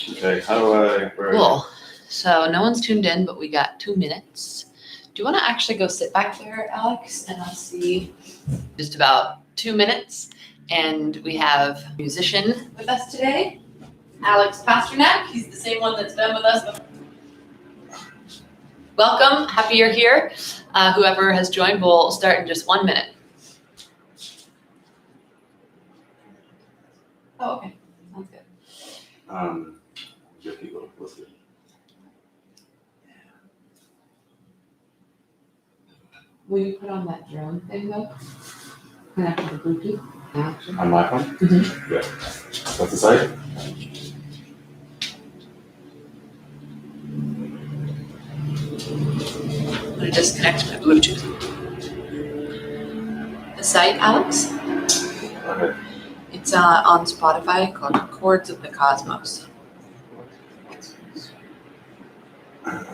Okay, how do I? Cool. So no one's tuned in, but we got 2 minutes. Do you want to actually go sit back there, Alex? And I'll see just about 2 minutes. And we have a musician with us today, Alex Pasternak. He's the same one that's been with us before. Welcome. Happy you're here. Whoever has joined, we'll start in just 1 minute. Oh, okay. Sounds good. Get people to listen. Will you put on that drone thing though? Connect to the Bluetooth. On my phone? Mm-hmm. Yeah. What's the site? I'm going to disconnect my Bluetooth. The site, Alex? Okay. It's on Spotify called Chords of the Cosmos. And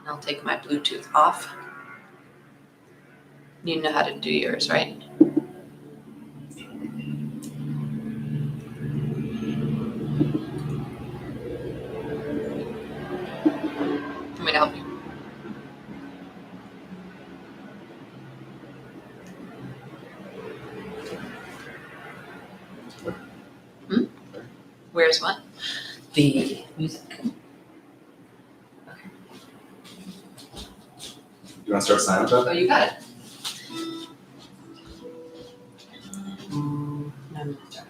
I'll take my Bluetooth off. You know how to do yours, right? Want me to help you? Where's what? The music. Okay. You want to start signing up? Oh, you got it. No, I'm gonna start.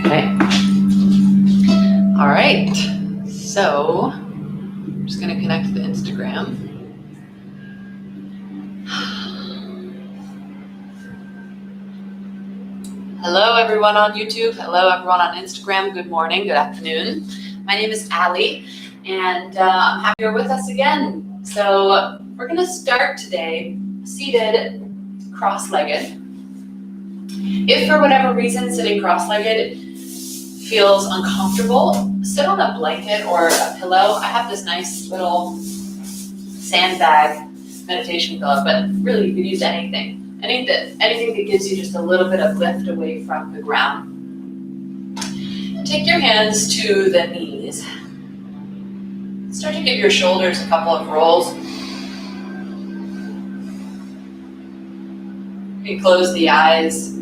Okay. All right. So I'm just gonna connect to the Instagram. Hello, everyone on YouTube. Hello, everyone on Instagram. Good morning, good afternoon. My name is Allie, and I'm happy you're with us again. So we're going to start today seated cross-legged. If for whatever reason sitting cross-legged feels uncomfortable, sit on a blanket or a pillow. I have this nice little sandbag meditation pillow, but really you could use anything. Anything that gives you just a little bit of lift away from the ground. Take your hands to the knees. Start to give your shoulders a couple of rolls. You can close the eyes.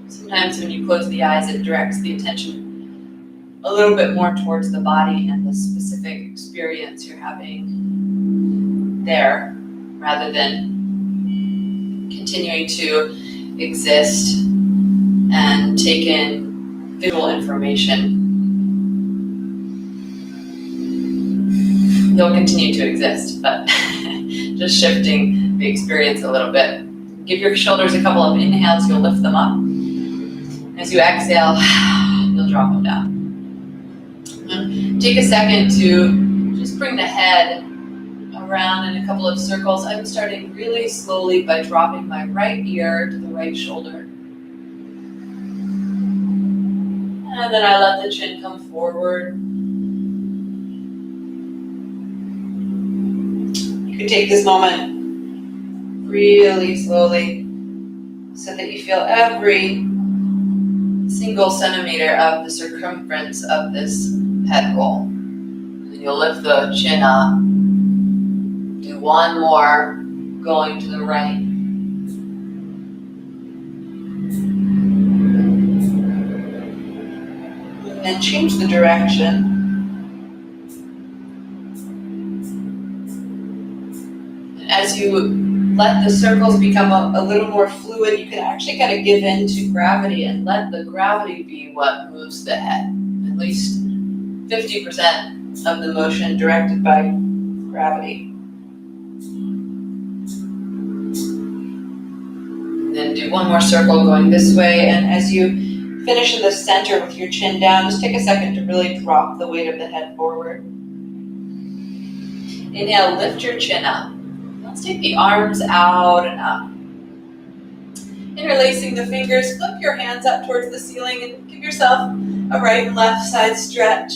Sometimes when you close the eyes, it directs the attention a little bit more towards the body and the specific experience you're having there, rather than continuing to exist and take in visual information. You'll continue to exist, but just shifting the experience a little bit. Give your shoulders a couple of inhales, you'll lift them up. As you exhale, you'll drop them down. And take a second to just bring the head around in a couple of circles. I'm starting really slowly by dropping my right ear to the right shoulder. And then I let the chin come forward. You can take this moment really slowly so that you feel every single centimeter of the circumference of this head roll. And you'll lift the chin up. Do one more, going to the right. And then change the direction. And as you let the circles become a little more fluid, you can actually kind of give in to gravity and let the gravity be what moves the head. At least 50% of the motion directed by gravity. Then do one more circle going this way, and as you finish in the center with your chin down, just take a second to really drop the weight of the head forward. Inhale, lift your chin up. Let's take the arms out and up. Interlacing the fingers, flip your hands up towards the ceiling and give yourself a right and left side stretch.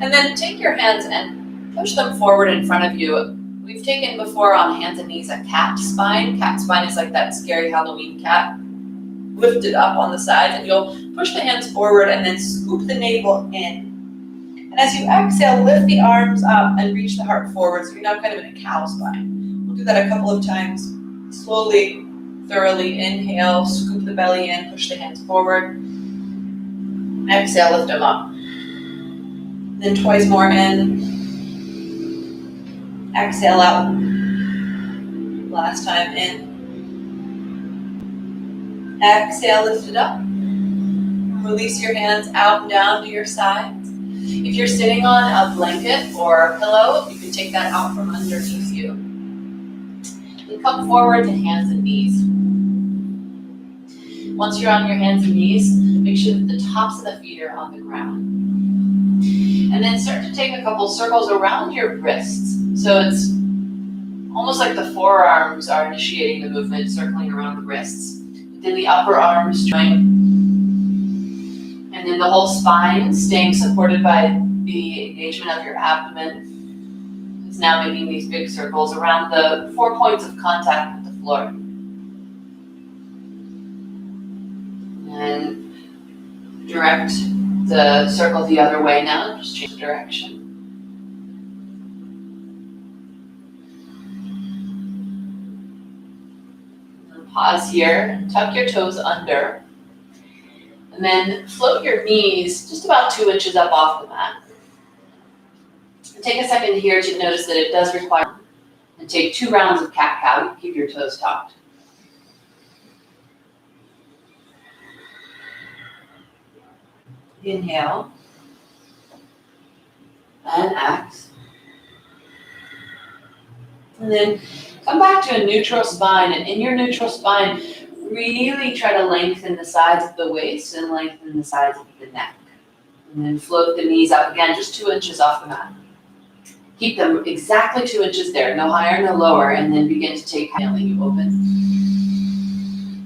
And then take your hands and push them forward in front of you. We've taken before on hands and knees a cat spine. Cat spine is like that scary Halloween cat. Lift it up on the sides and you'll push the hands forward and then scoop the navel in. And as you exhale, lift the arms up and reach the heart forward. So you're now kind of in a cow spine. We'll do that a couple of times. Slowly, thoroughly inhale, scoop the belly in, push the hands forward. Exhale, lift them up. Then twice more in. Exhale out. Last time in. Exhale, lift it up. Release your hands out and down to your sides. If you're sitting on a blanket or a pillow, you can take that out from underneath you. And come forward to hands and knees. Once you're on your hands and knees, make sure that the tops of the feet are on the ground. And then start to take a couple circles around your wrists. So it's almost like the forearms are initiating the movement, circling around the wrists. Then the upper arms join. And then the whole spine staying supported by the engagement of your abdomen. Is now making these big circles around the 4 points of contact with the floor. And direct the circle the other way now, just change the direction. And pause here, tuck your toes under, and then float your knees just about 2 inches up off the mat. Take a second here to notice that it does require, and take 2 rounds of cat-cow to keep your toes tucked. Inhale, and exhale. And then come back to a neutral spine, and in your neutral spine, really try to lengthen the sides of the waist and lengthen the sides of the neck. And then float the knees up again, just 2 inches off the mat. Keep them exactly 2 inches there, no higher, no lower, and then begin to take, inhaling, you open.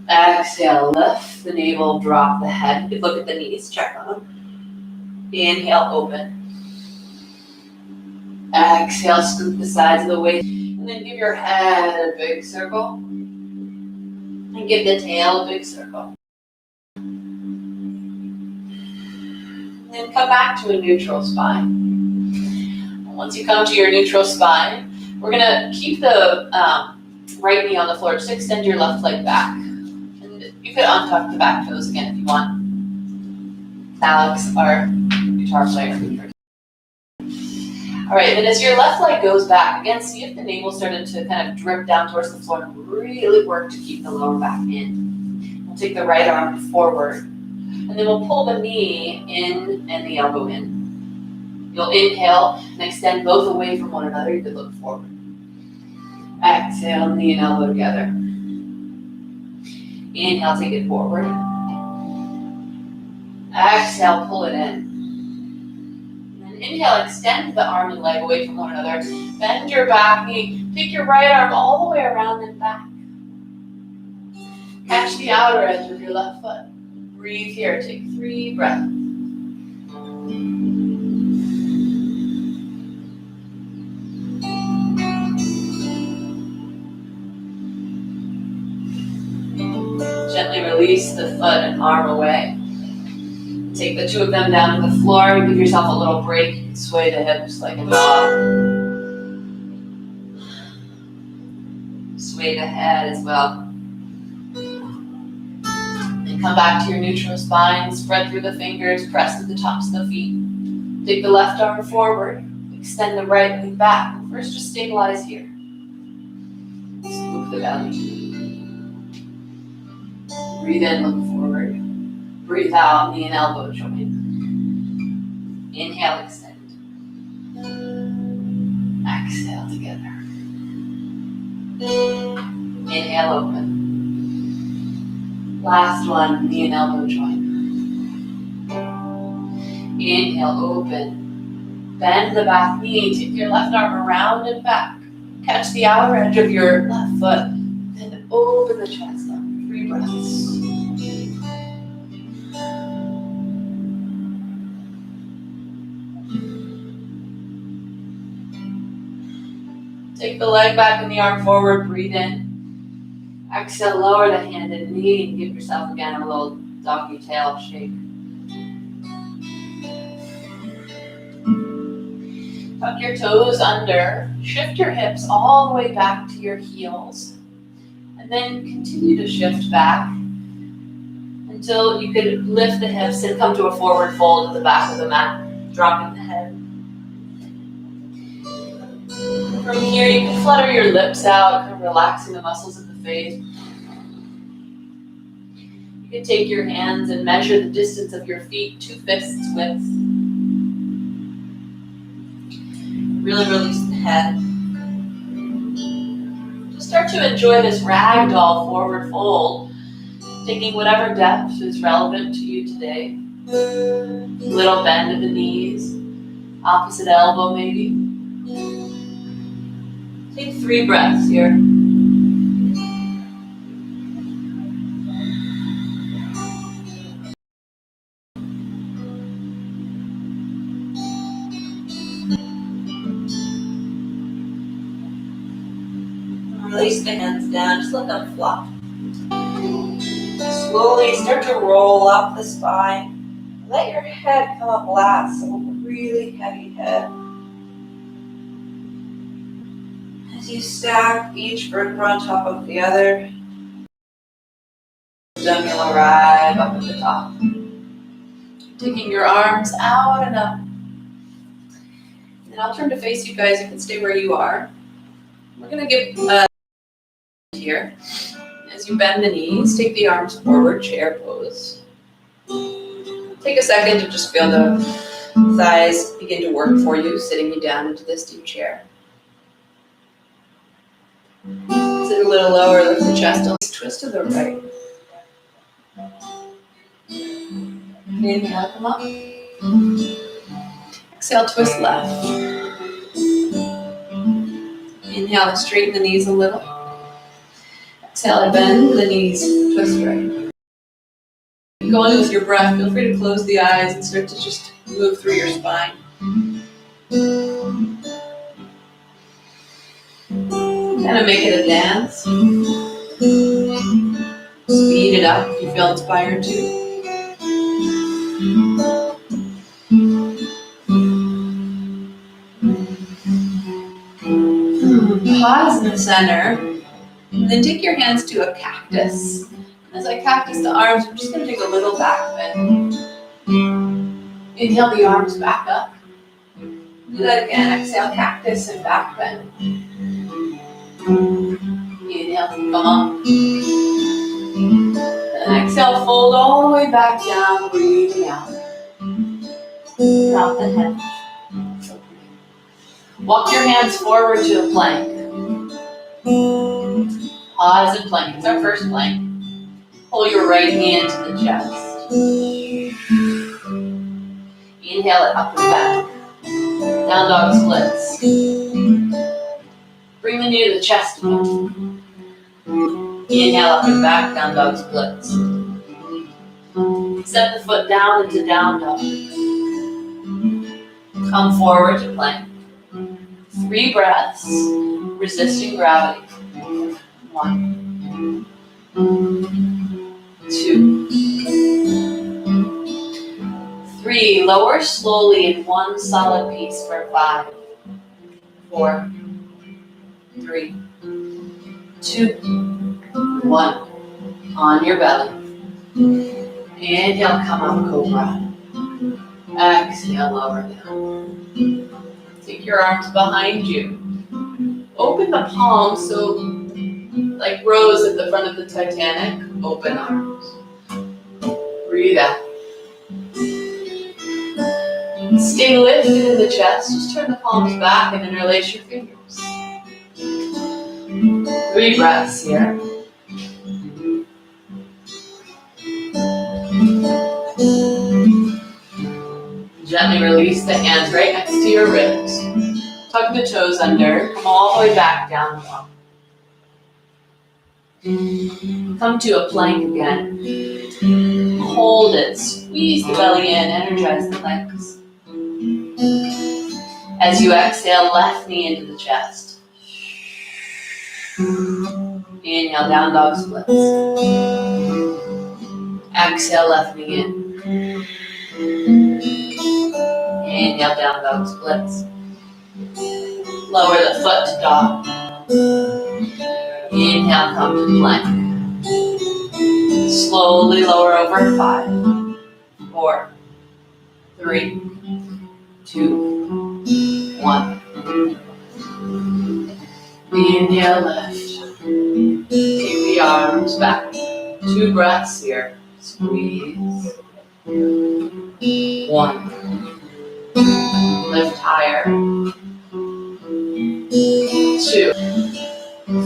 Exhale, lift the navel, drop the head. Look at the knees, check on them. Inhale, open. Exhale, scoop the sides of the waist. And then give your head a big circle. And give the tail a big circle. And then come back to a neutral spine. Once you come to your neutral spine, we're going to keep the right knee on the floor. Just extend your left leg back. And you could untuck the back toes again if you want. Alex, our guitar player. All right, and as your left leg goes back, again, see if the navel started to kind of drip down towards the floor and really work to keep the lower back in. We'll take the right arm forward, and then we'll pull the knee in and the elbow in. You'll inhale and extend both away from one another. You could look forward. Exhale, knee and elbow together. Inhale, take it forward. Exhale, pull it in. And inhale, extend the arm and leg away from one another. Bend your back knee. Take your right arm all the way around and back. Catch the outer edge of your left foot. Breathe here. Take 3 breaths. Gently release the foot and arm away. Take the 2 of them down to the floor. Give yourself a little break. You can sway the hips like a dog. Sway the head as well. And come back to your neutral spine. Spread through the fingers. Press to the tops of the feet. Take the left arm forward. Extend the right leg back. First, just stabilize here. Scoop the belly. Breathe in, look forward. Breathe out, knee and elbow join. Inhale, extend. Exhale together. Inhale, open. Last one, knee and elbow join. Inhale, open. Bend the back knee, take your left arm around and back. Catch the outer edge of your left foot, and open the chest up. 3 breaths. Take the leg back and the arm forward, breathe in. Exhale, lower the hand and knee, and give yourself again a little doggy tail shake. Tuck your toes under, shift your hips all the way back to your heels, and then continue to shift back until you could lift the hips and come to a forward fold at the back of the mat, dropping the head. From here, you can flutter your lips out, kind of relaxing the muscles of the face. You can take your hands and measure the distance of your feet, 2 fists width. Really release the head. Just start to enjoy this ragdoll forward fold, taking whatever depth is relevant to you today. Little bend of the knees, opposite elbow maybe. Take 3 breaths here. Release the hands down, just let them flop. Slowly start to roll up the spine. Let your head come up last, so a really heavy head. As you stack each vertebra on top of the other, abdominal right up at the top. Taking your arms out and up. And I'll turn to face you guys. You can stay where you are. We're going to give here. As you bend the knees, take the arms forward, chair pose. Take a second to just feel the thighs begin to work for you, sitting you down into this deep chair. Sit a little lower, lift the chest, twist to the right. Inhale, come up. Exhale, twist left. Inhale, straighten the knees a little. Exhale, bend the knees, twist right. Going with your breath, feel free to close the eyes and start to just move through your spine. Kind of make it a dance. Speed it up if you feel inspired to. Pause in the center. And then take your hands to a cactus. As I cactus the arms, I'm just going to take a little back bend. Inhale the arms back up. Do that again. Exhale, cactus and back bend. Inhale, come up. And exhale, fold all the way back down, breathing out. Drop the head. Walk your hands forward to a plank. Pause and plank. It's our first plank. Pull your right hand to the chest. Inhale it up and back. Down dog splits. Bring the knee to the chest again. Inhale up and back, down dog splits. Set the foot down into down dog. Come forward to plank. 3 breaths, resisting gravity. 1, 2, 3. Lower slowly in one solid piece for 5, 4, 3, 2, 1. On your belly. Inhale, come up, cobra. Exhale, lower down. Take your arms behind you. Open the palms so like Rose at the front of the Titanic. Open arms. Breathe out. Stay lifted in the chest. Just turn the palms back and interlace your fingers. 3 breaths here. Gently release the hands right next to your ribs. Tuck the toes under. Come all the way back down dog. Come to a plank again. Hold it. Squeeze the belly in. Energize the legs. As you exhale, left knee into the chest. Inhale, down dog splits. Exhale, left knee in. Inhale, down dog splits. Lower the foot to dog. Inhale, come to plank. Slowly lower over 5, 4, 3, 2, 1. Inhale, lift. Take the arms back. 2 breaths here. Squeeze. 1. Lift higher. 2.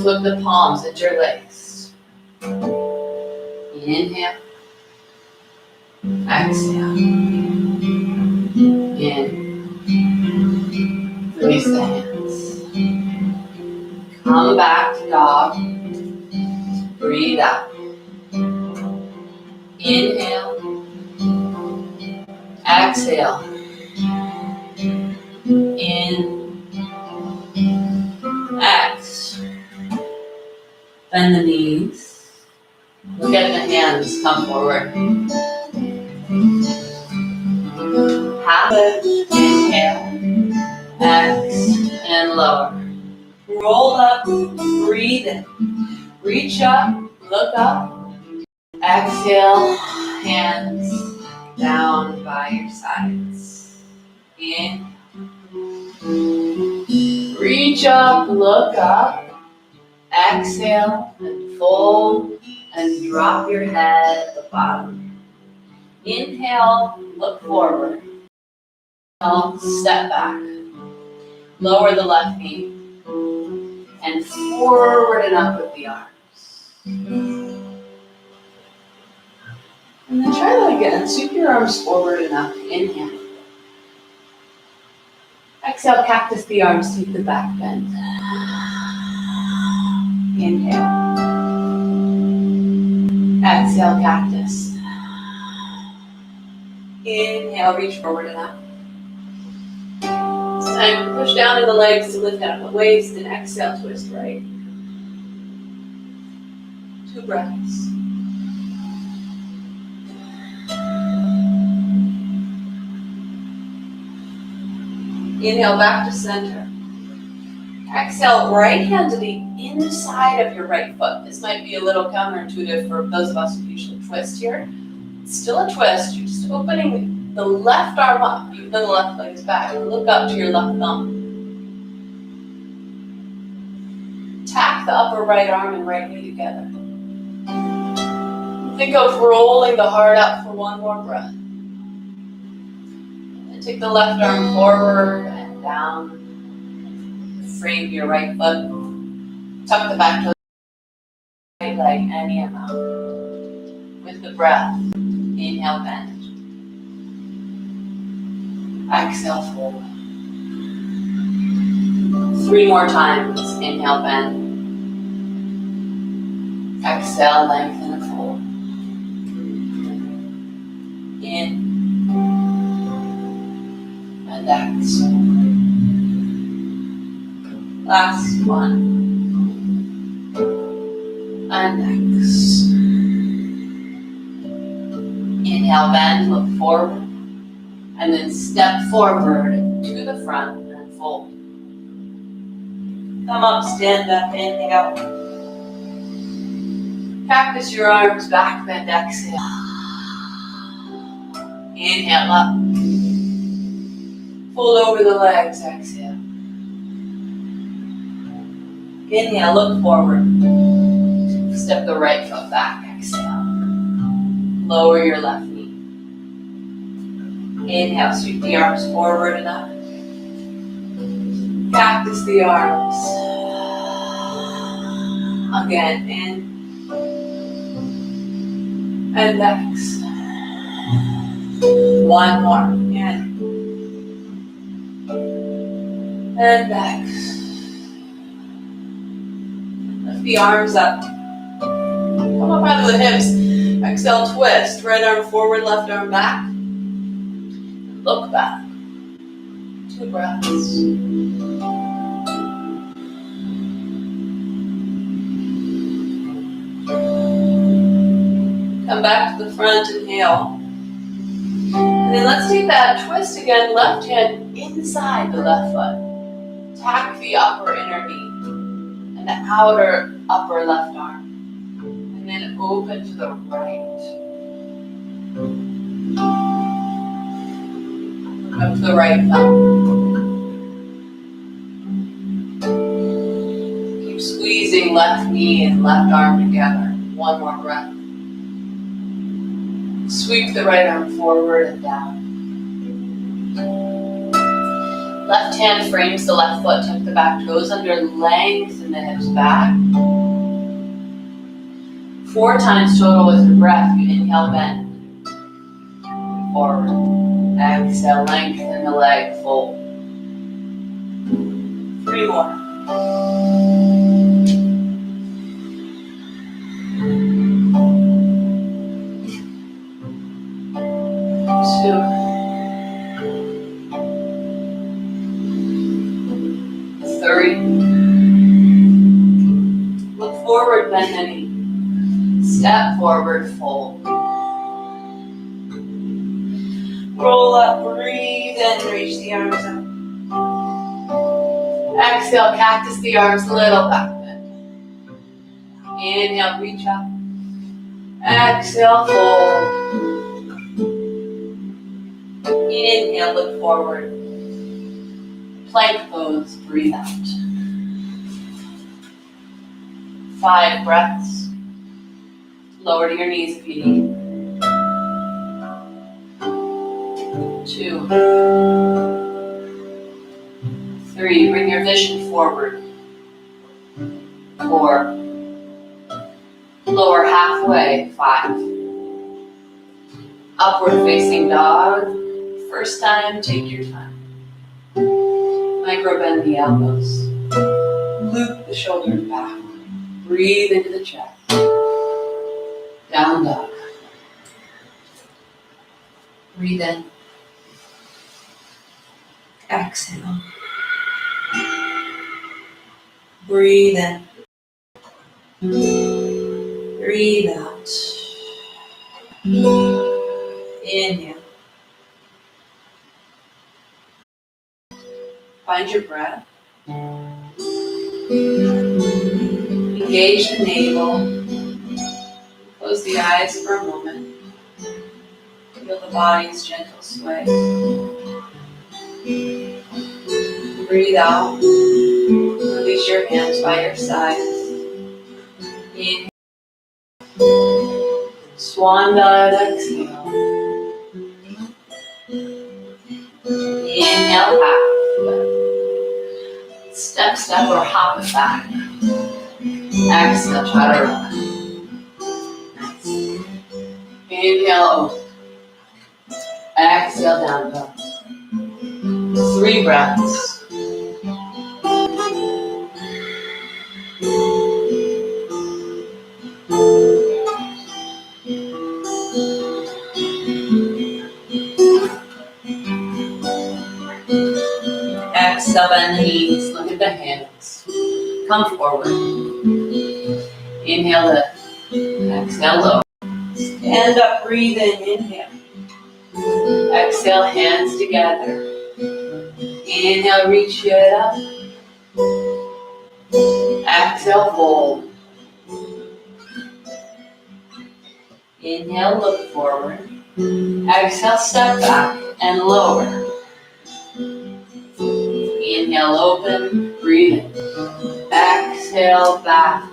Flip the palms at your legs. Inhale. Exhale. In. Release the hands. Come back to dog. Breathe out. Inhale. Exhale. In. X. Bend the knees. Look at the hands. Come forward. Half lift. Inhale. X. And lower. Roll up. Breathe in. Reach up. Look up. Exhale. Hands down by your sides. In. Reach up. Look up. Exhale and fold and drop your head at the bottom. Inhale, look forward. Exhale, step back. Lower the left knee and forward and up with the arms. And then try that again. Sweep your arms forward and up. Inhale. Exhale, cactus the arms, take the back bend. Inhale. Exhale, cactus. Inhale, reach forward and up. It's time to push down to the legs to lift out the waist and exhale, twist right. 2 breaths. Inhale, back to center. Exhale, right hand to the inside of your right foot. This might be a little counterintuitive for those of us who usually twist here. It's still a twist. You're just opening the left arm up, even though the left leg is back. Look up to your left thumb. Tack the upper right arm and right knee together. Think of rolling the heart up for 1 more breath. And take the left arm forward and down. Frame your right foot. Tuck the back toe, right leg any amount. With the breath, inhale, bend. Exhale, fold. 3 more times. Inhale, bend. Exhale, lengthen and fold. In. And exhale. Last one. And next. Inhale, bend, look forward. And then step forward to the front and fold. Come up, stand up, inhale. Cactus your arms back, bend, exhale. Inhale up. Fold over the legs, exhale. Inhale, look forward. Step the right foot back, exhale. Lower your left knee. Inhale, sweep the arms forward and up. Cactus the arms. Again, in. And exhale. 1 more, in. and back. Lift the arms up. Come up out of the hips. Exhale, twist. Right arm forward, left arm back. Look back. 2 breaths. Come back to the front, inhale. And then let's take that twist again, left hand inside the left foot. Tack the upper inner knee and the outer upper left arm. And then open to the right. Up to the right thumb. Keep squeezing left knee and left arm together. 1 more breath. Sweep the right arm forward and down. Left hand frames the left foot, tuck the back toes under, lengthen the hips back. 4 times total with your breath. You inhale, bend. Forward. Exhale, lengthen the leg, fold. 3 more. 2. 3. Look forward, bend the knee. Step forward, fold. Roll up, breathe in, reach the arms up. Exhale, cactus the arms, little back bend. Inhale, reach up. Exhale, fold. Inhale, look forward. Plank pose, breathe out. 5 breaths. Lower to your knees if you need. 2. 3. Bring your vision forward. 4. Lower halfway. 5. Upward facing dog. First time, take your time. Micro bend the elbows. Loop the shoulders back. Breathe into the chest. Down dog. Breathe in. Exhale. Breathe in. Breathe out. Inhale. Find your breath. Engage the navel. Close the eyes for a moment. Feel the body's gentle sway. Breathe out. Release your hands by your sides. Inhale. Swan dive, exhale. Inhale, half. Step, step, or hop it back. Exhale, chaturanga. Nice. Inhale, open. Exhale, down dog. 3 breaths. Exhale, bend the knees, look at the hands. Come forward. Inhale, lift. Exhale, lower. Stand up, breathe in, inhale. Exhale, hands together. Inhale, reach it up. Exhale, fold. Inhale, look forward. Exhale, step back and lower. Inhale, open, breathe in. Exhale, back.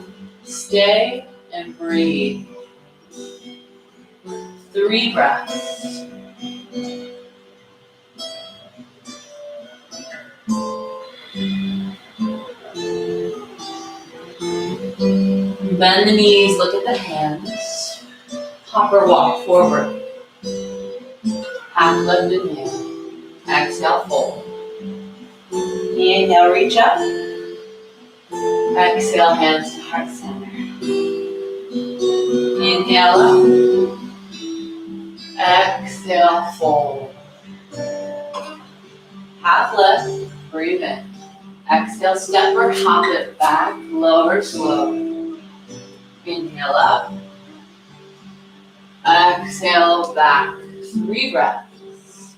Stay and breathe. 3 breaths. Bend the knees, look at the hands. Hop or walk forward. Half lift, inhale. Exhale, fold. Inhale, reach up. Exhale, hands to heart center. Inhale up. Exhale, fold. Half lift, breathe in. Exhale, step or hop it back, lower, slow. Inhale up. Exhale, back. 3 breaths.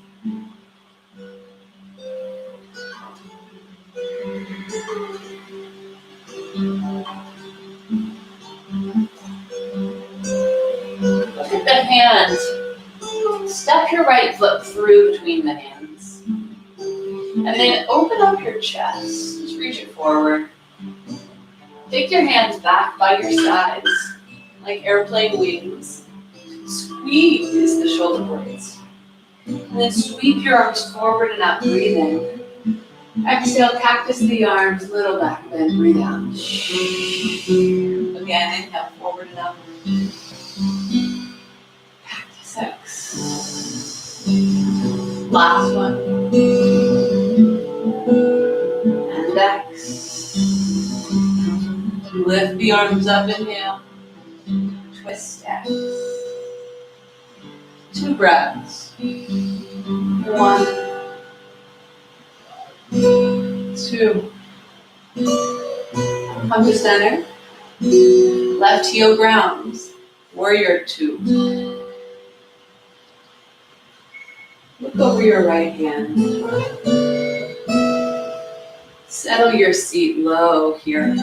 Look at the hands. Step your right foot through between the hands. And then open up your chest. Just reach it forward. Take your hands back by your sides, like airplane wings. Squeeze the shoulder blades. And then sweep your arms forward and up, breathe in. Exhale, cactus the arms, little back bend, breathe out. Again, inhale, forward and up. Cactus X. Last one. And X. Lift the arms up, inhale. Twist X. 2 breaths. 1, 2. Come to center. Left heel grounds. Warrior 2. Look over your right hand. Settle your seat low here.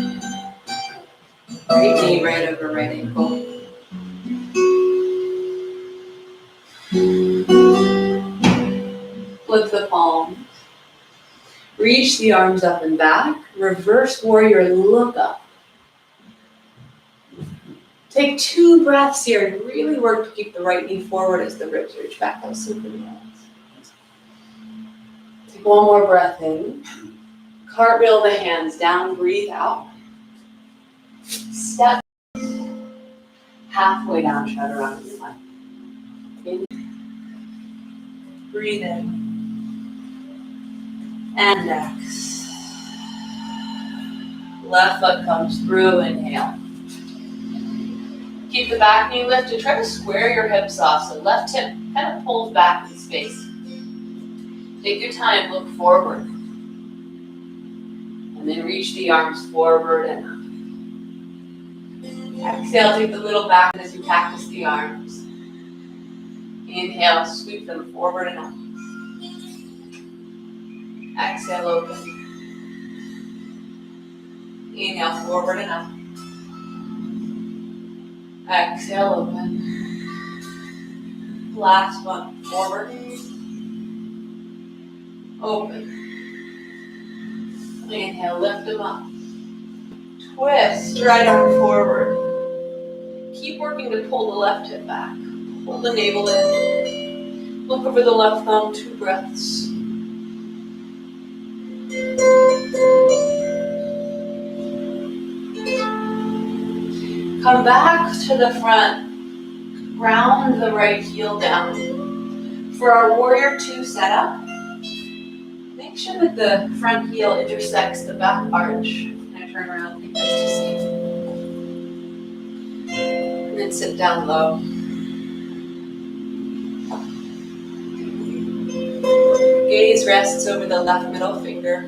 Right knee right over right ankle. Flip the palms. Reach the arms up and back. Reverse warrior, look up. Take 2 breaths here and really work to keep the right knee forward as the ribs reach back. That was super nice. Take 1 more breath in. Cartwheel the hands down, breathe out. Step halfway down, chaturanga your leg. In. Breathe in. And exhale. Left foot comes through, inhale. Keep the back knee lifted. Try to square your hips off so left hip kind of pulls back in space. Take your time, look forward. And then reach the arms forward and up. Exhale, take the little back as you cactus the arms. Inhale, sweep them forward and up. Exhale, open. Inhale, forward and up. Exhale, open. Last one, forward. Open. Inhale, lift them up. Twist, right arm forward. Keep working to pull the left hip back. Pull the navel in. Look over the left thumb, 2 breaths. Come back to the front. Ground the right heel down. For our warrior 2 setup, make sure that the front heel intersects the back arch. And I turn around, you guys to see. And then sit down low. Gaze rests over the left middle finger.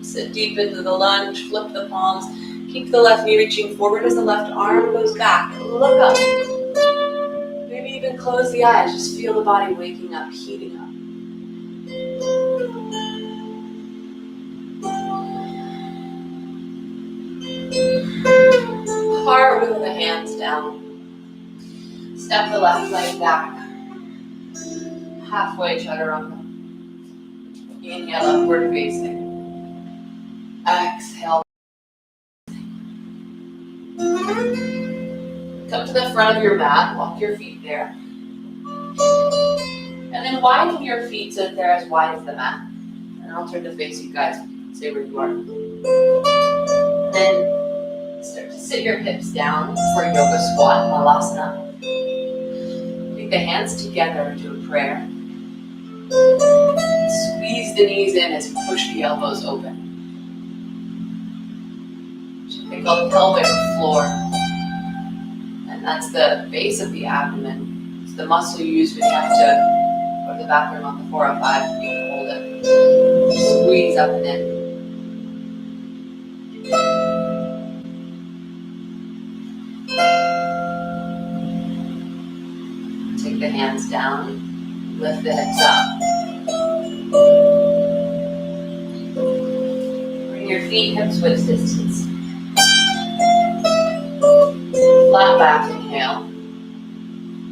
Sit deep into the lunge, flip the palms. Keep the left knee reaching forward as the left arm goes back. Look up. Maybe even close the eyes. Just feel the body waking up, heating up. Cartwheel the hands down. Step the left leg back. Halfway chaturanga. Inhale, upward facing. Exhale. Come to the front of your mat, walk your feet there. And then widen your feet so that they're as wide as the mat. And I'll turn to face you guys, say where you are. Then start to sit your hips down for yoga squat, malasana. Take the hands together into a prayer. Squeeze the knees in as you push the elbows open. Something called pelvic floor. And that's the base of the abdomen. It's the muscle you use when you have to go to the bathroom on the 405. You can hold it. Squeeze up and in. Take the hands down. Lift the hips up. Bring your feet hips width distance. Flat back, inhale.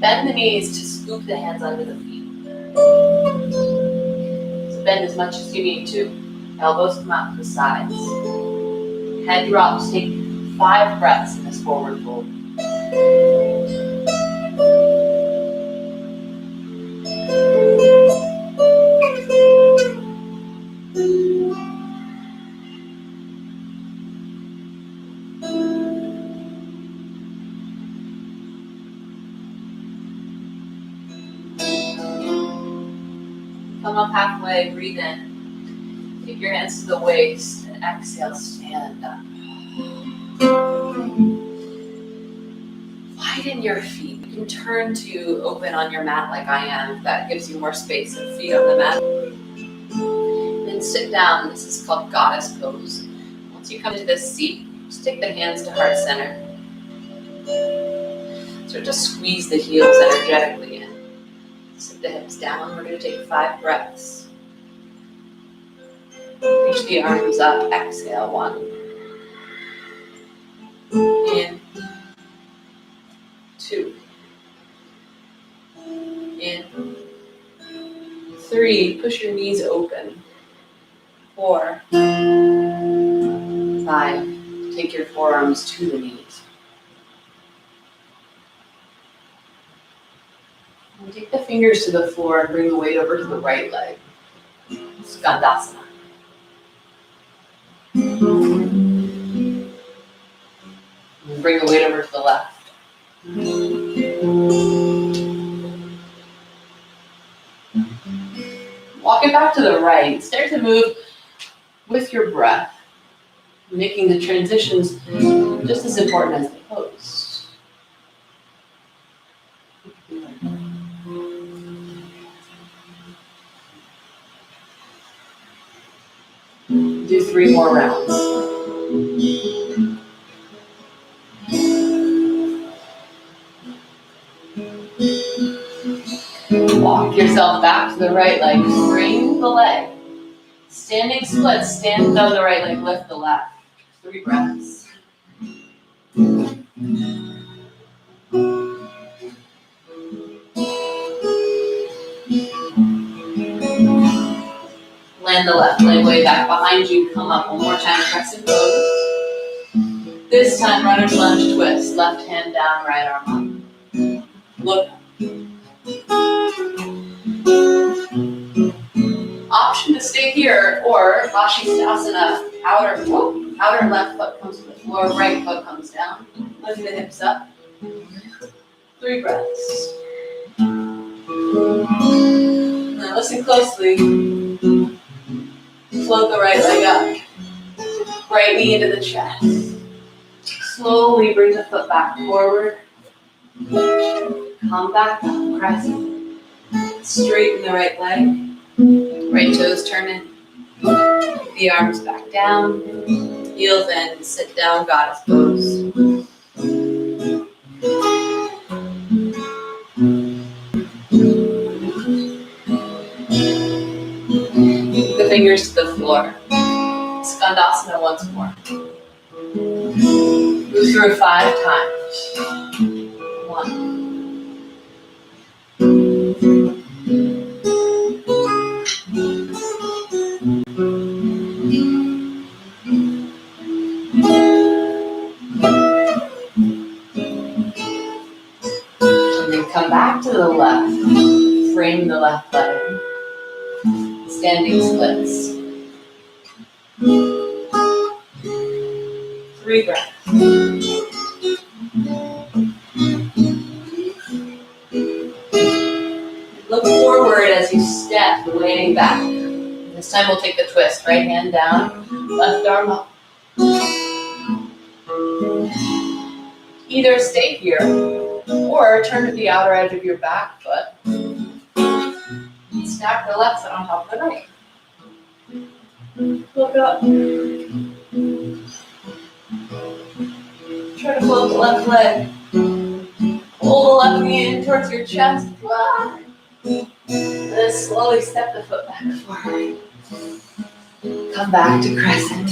Bend the knees to scoop the hands under the feet. So bend as much as you need to. Elbows come out to the sides. Head drops. Take 5 breaths in this forward fold. Come up halfway, breathe in. Take your hands to the waist and exhale, stand up. Widen your feet. You can turn to open on your mat like I am. That gives you more space and feet on the mat. Then sit down. This is called goddess pose. Once you come to this seat, just take the hands to heart center. Start to squeeze the heels energetically in. Sit the hips down. We're going to take 5 breaths. Reach the arms up. Exhale. 1. In. 2. In. 3. Push your knees open. 4. 5. Take your forearms to the knees. And take the fingers to the floor and bring the weight over to the right leg. Skandasana. And bring the weight over to the left. Walk it back to the right. Start to move with your breath, making the transitions just as important as the pose. Do 3 more rounds. Walk yourself back to the right leg. Frame the leg. Standing split. Stand on the right leg. Lift the left. 3 breaths. Land the left leg way back behind you. Come up one more time. Crescent pose. This time, runner's lunge twist. Left hand down, right arm up. Look up. Option to stay here, or Vashisthasana. Outer left foot comes to the floor, right foot comes down. Lift the hips up. 3 breaths. Now listen closely. Float the right leg up. Right knee into the chest. Slowly bring the foot back forward. Come back up, crescent. Straighten the right leg. Right toes turn in. The arms back down. Heels in. Sit down, goddess pose. The fingers to the floor. Skandasana once more. Move through 5 times. 1. 2. Come back to the left. Frame the left leg. Standing splits. 3 breaths. as you step way back. This time we'll take the twist. Right hand down, left arm up. Either stay here or turn to the outer edge of your back foot. Stack the left foot on top of the right. Look up. Try to float the left leg. Pull the left knee in towards your chest. Then slowly step the foot back forward. Come back to crescent.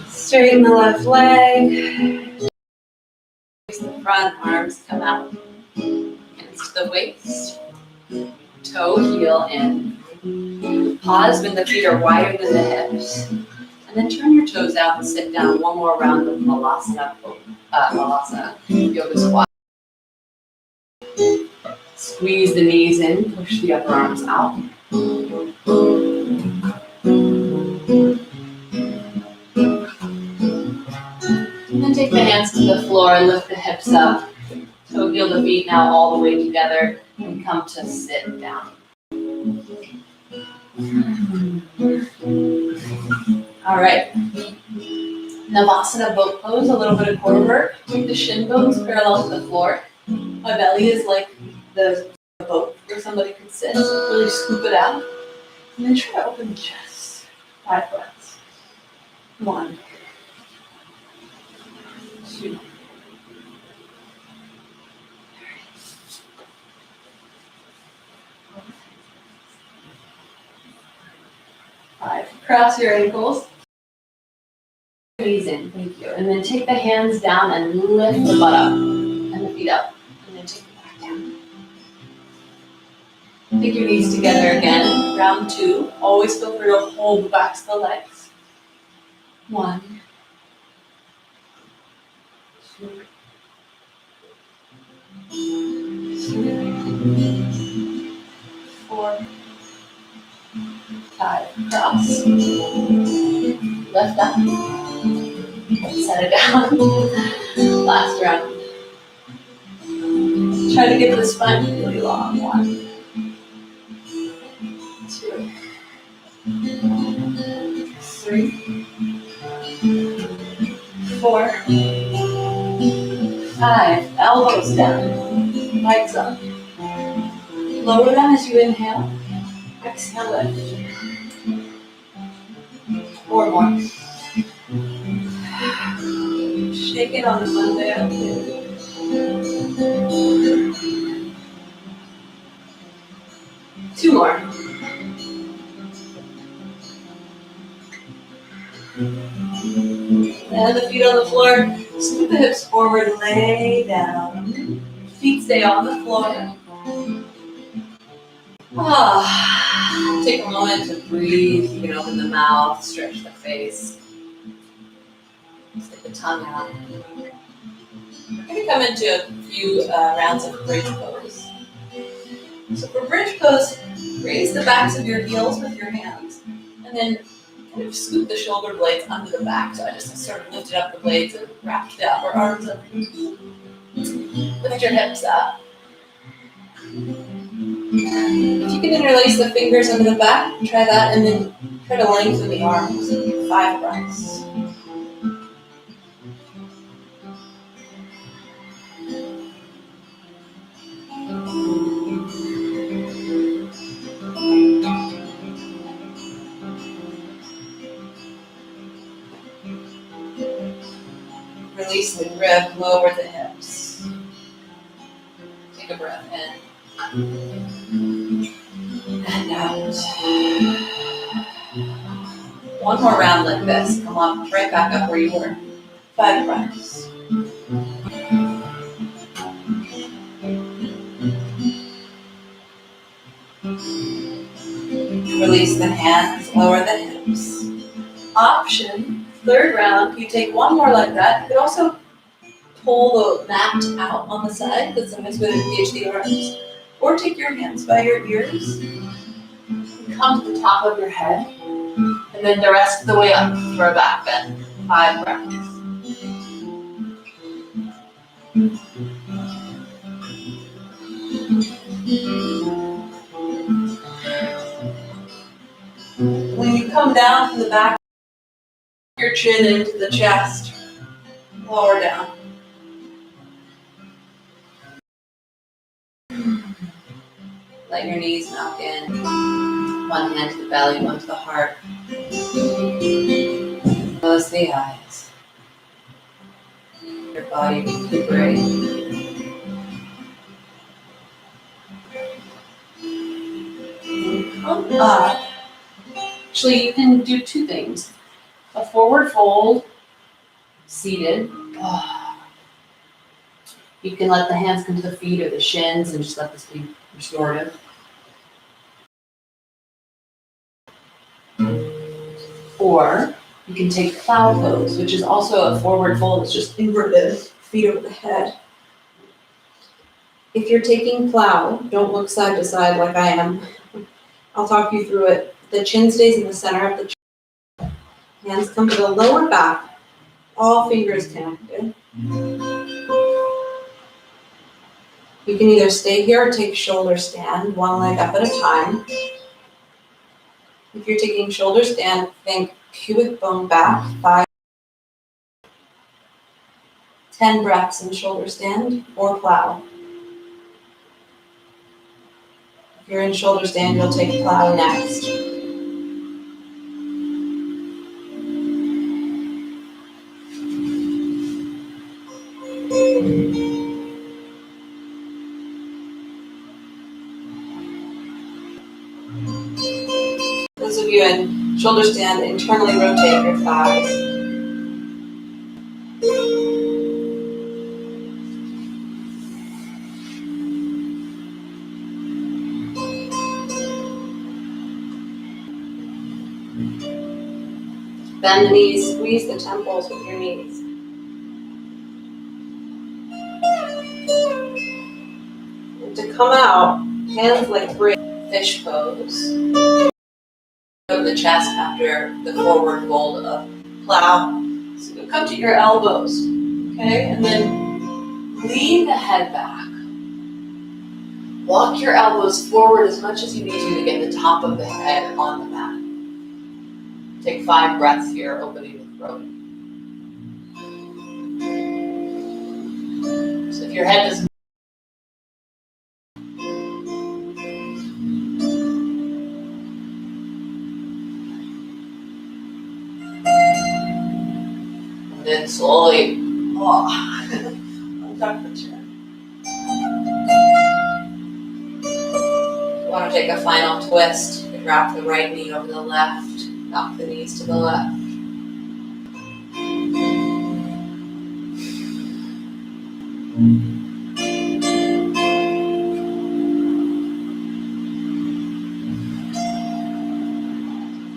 Straighten the left leg. Face the front, arms come out. Hands to the waist. Toe, heel in. Pause when the feet are wider than the hips. And then turn your toes out and sit down. One more round of Malasana yoga squat. Squeeze the knees in, push the upper arms out. And then take the hands to the floor, lift the hips up. Toe heel the feet now all the way together and come to sit down. All right. Navasana boat pose, a little bit of core work. Keep the shin bones parallel to the floor. My belly is like the boat where somebody can sit. Really scoop it out. And then try to open the chest. 5 breaths. 1, 2, 5. Cross your ankles. Knees in, thank you. And then take the hands down and lift the butt up and the feet up. And then take it back down. Take your knees together again. Round 2. Always feel free to hold the backs of the legs. 1, 2, 3, 4, 5. Cross. Left up. Set it down. Last round. Try to get the spine really long. 1, 2, 3, 4, 5. Elbows down. Legs up. Lower them as you inhale. Exhale, lift. 4 more. Shake it on the Monday up. 2 more. And the feet on the floor. Scoot the hips forward, lay down. Feet stay on the floor. Take a moment to breathe. You can open the mouth, stretch the face. Stick the tongue out. We're going to come into a few rounds of bridge pose. So for bridge pose, raise the backs of your heels with your hands, and then kind of scoop the shoulder blades under the back. So I just sort of lifted up the blades and wrapped the upper arms up. Lift your hips up. If you can interlace the fingers under the back, try that, and then try to lengthen the arms. 5 breaths. Release the grip, lower the hips. Take a breath in. And out. One more round like this. Come on, right back up where you were. 5 breaths. Release the hands, lower the hips. Option, 3rd round, you take 1 more like that. You could also pull the mat out on the side, because sometimes we engage the arms. Or take your hands by your ears, come to the top of your head, and then the rest of the way up for a back bend. 5 breaths. When you come down from the back, your chin into the chest, lower down. Let your knees knock in. One hand to the belly, one to the heart. Close the eyes. Your body recuperate. Come up. Actually, you can do two things. A forward fold, seated. You can let the hands come to the feet or the shins and just let this be restorative. Or you can take plow pose, which is also a forward fold. It's just inverted, feet over the head. If you're taking plow, don't look side to side like I am. I'll talk you through it. The chin stays in the center of the chin. Hands come to the lower back. All fingers connected. You can either stay here or take shoulder stand, one leg up at a time. If you're taking shoulder stand, think pubic bone back, 10 breaths in shoulder stand or plow. If you're in shoulder stand, you'll take plow next. Those of you in shoulder stand, internally rotate your thighs. Bend the knees, squeeze the temples with your knees. And to come out, hands like bridge, fish pose. Of the chest after the forward fold of plow. So you'll come to your elbows, okay? And then lean the head back. Walk your elbows forward as much as you need to get the top of the head on the mat. Take 5 breaths here, opening the throat. So if your head doesn't and then slowly untuck the chin. You want to take a final twist. You drop the right knee over the left, knock the knees to the left.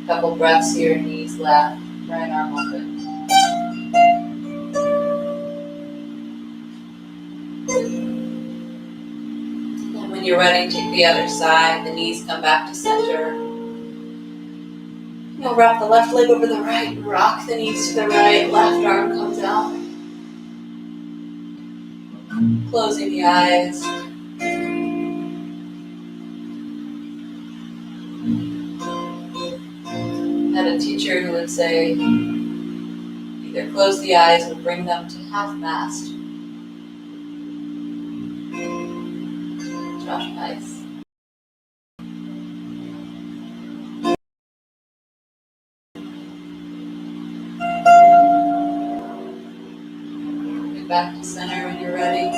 Couple breaths here, knees left, right arm open. And when you're ready, take the other side. The knees come back to center. You'll wrap the left leg over the right, rock the knees to the right, left arm comes out. Closing the eyes. I had a teacher who would say, either close the eyes or bring them to half mast. Josh Pice. Get back to center when you're ready.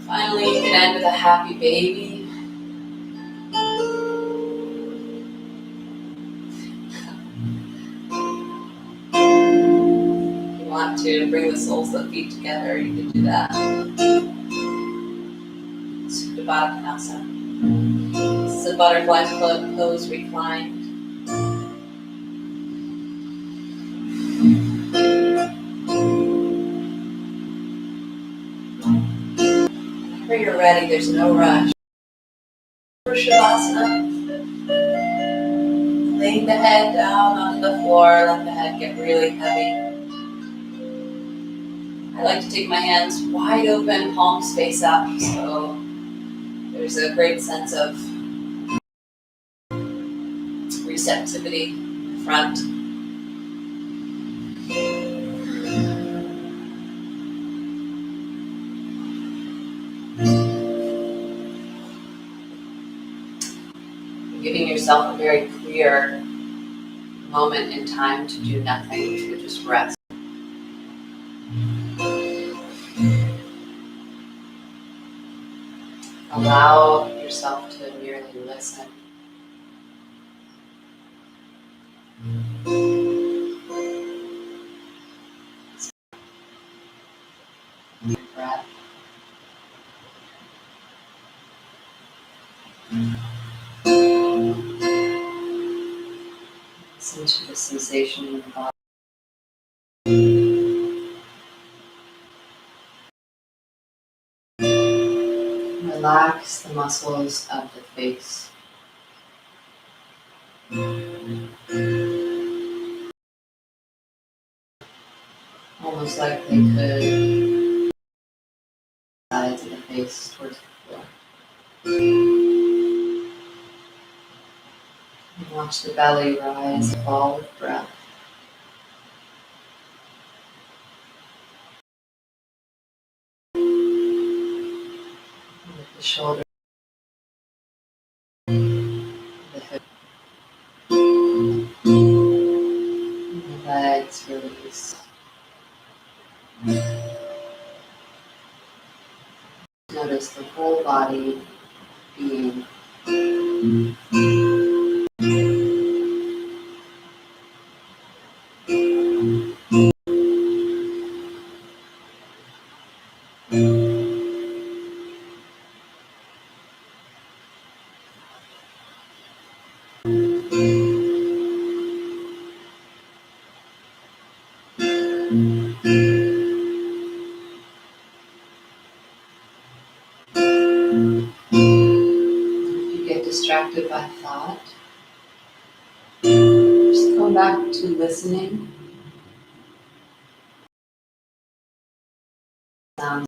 Finally, you can end with a happy baby. To bring the soles of the feet together, you can do that. Supta Baddha Konasana. This is a butterfly pose reclined. Whenever you're ready, there's no rush. Shavasana. Laying the head down onto the floor, let the head get really heavy. I like to take my hands wide open, palms face up, so there's a great sense of receptivity in the front. Giving yourself a very clear moment in time to do nothing, to just rest. Allow yourself to merely listen. Deep breath. Listen to the sensation in your body. Relax the muscles of the face. Almost like they could sides of the face towards the floor. And watch the belly rise and fall with breath. With the shoulder, the hip, and the legs release. Notice the whole body being distracted by thought. Just go back to listening. Sounds